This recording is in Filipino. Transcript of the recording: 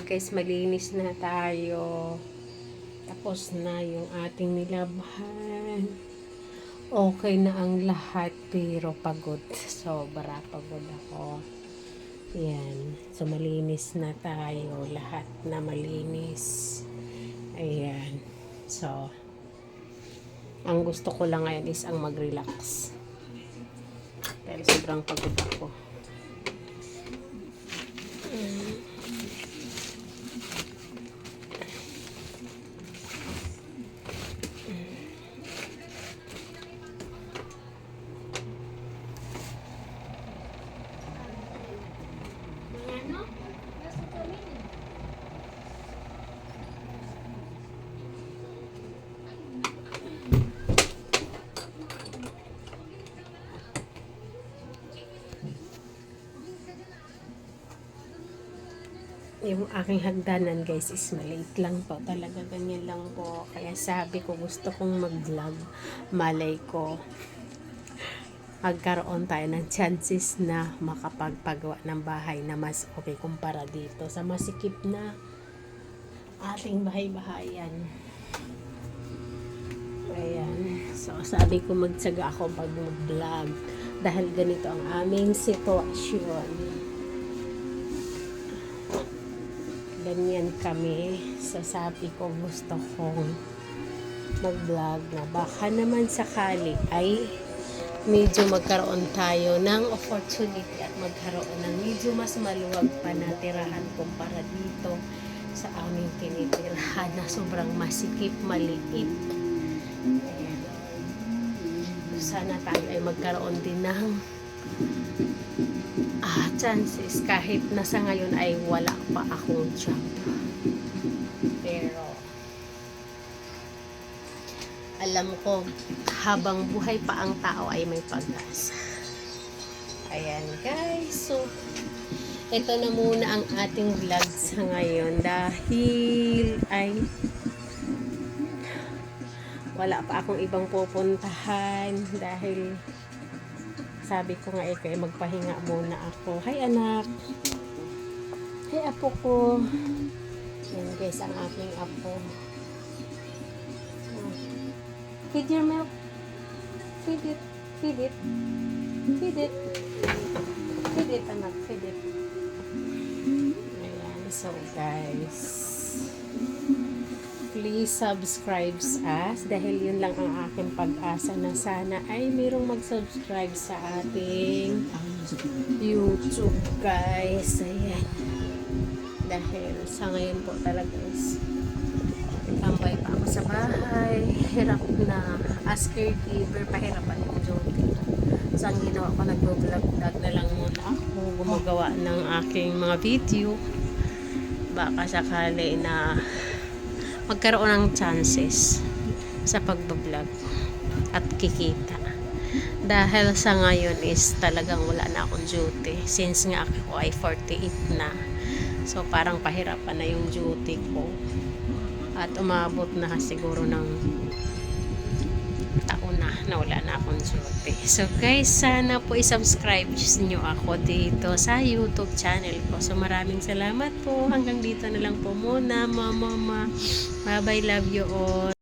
guys, malinis na tayo. Tapos na yung ating nilabhan. Okay na ang lahat pero pagod. Sobra pagod ako. Ayan. So malinis na tayo. Lahat na malinis. Ayan. So ang gusto ko lang ngayon is ang mag-relax. Dahil sobrang pagod ako. Yung aking hagdanan guys is maliit lang po. Talaga ganyan lang po. Kaya sabi ko gusto kong mag-vlog. Malay ko magkaroon tayo ng chances na makapagpagawa ng bahay na mas okay kumpara dito sa masikip na ating bahay-bahayan. Ayan. So sabi ko magtsaga ako pag mag-vlog dahil ganito ang aming sitwasyon. Ganyan kami. So sabi ko gusto kong mag-vlog na baka naman sakali ay medyo magkaroon tayo ng opportunity at magkaroon ng medyo mas maluwag pa na tirahan kumpara dito sa aming tinitirahan na sobrang masikip, maliit. Ayan. So, sana tayo ay magkaroon din ng chances kahit nasa ngayon ay wala pa akong job. Pero alam ko habang buhay pa ang tao ay may pag-asa. Ayan guys. So ito na muna ang ating vlog sa ngayon dahil ay wala pa akong ibang pupuntahan dahil sabi ko nga kaya magpahinga muna ako. Hi anak. Hi apo ko. Yan guys ang aking apo. Feed your milk. Feed it. Feed it. Feed it. Feed it anak. Feed it. Ayan. So guys, please subscribe us dahil yun lang ang aking pag-asa na sana ay mayroong mag-subscribe sa ating YouTube guys. Ayan. Dahil sa ngayon po talaga is tambay pa ako sa bahay. Hirap na as caregiver, pahirapan yung duty. So ang ginawa ko, nag-vlog na lang muna ako. Gumagawa ng aking mga video. Baka sakali na magkaroon ng chances sa pagbablog at kikita. Dahil sa ngayon is talagang wala na akong duty. Since nga ako ay 48 na. So parang pahirapan na yung duty ko. At umabot na siguro ng taon na wala na akong duty. So guys, sana po i-subscribe nyo ako dito sa YouTube channel ko. So maraming salamat po. Hanggang dito na lang po muna. Mama. Bye bye. Love you all.